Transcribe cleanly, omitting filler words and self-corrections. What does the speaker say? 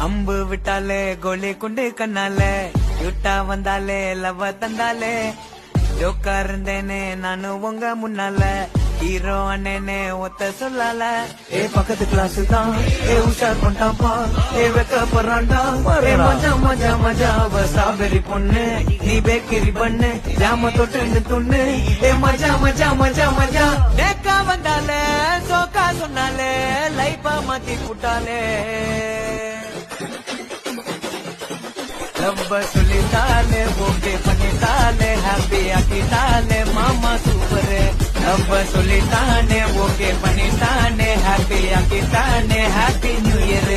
அம்பு விட்டாலே கோலி குண்டு கண்ணாலே யூட்டா வந்தாலே லவ தந்தாலே ஜோக்கா இருந்தேனே நானு உங்க முன்னால ஹீரோ அண்ணனே ஒத்த சொல்லால ஏ பக்கத்து கிளாஸ் தான் ஏ உஷார் பண்ணிட்டாப்பா ஏ வெக்க போறான்டா ஏ மஜா மஜா மஜா அவ ஸ்ட்ராபெரி பொண்ணு நீ பேக்கரி பண்ணு ஜாம தொட்டு துண்ணு ஏ மஜா மஜா மஜா மஜா நேக்கா வந்தாலே சோக்கா சொன்னாலே லைஃபா மாத்தி புட்டாலே ரப்ப சொல்லிட்டாலே ஓகே பண்ணிட்டாலே ஹாப்பி ஆக்கிட்டாலே மாமா சூப்பர் ரப்ப சொல்லிட்டானே ஓகே பண்ணிட்டானே ஹாப்பி ஆக்கிட்டானே ஹாப்பி நியூ இயர்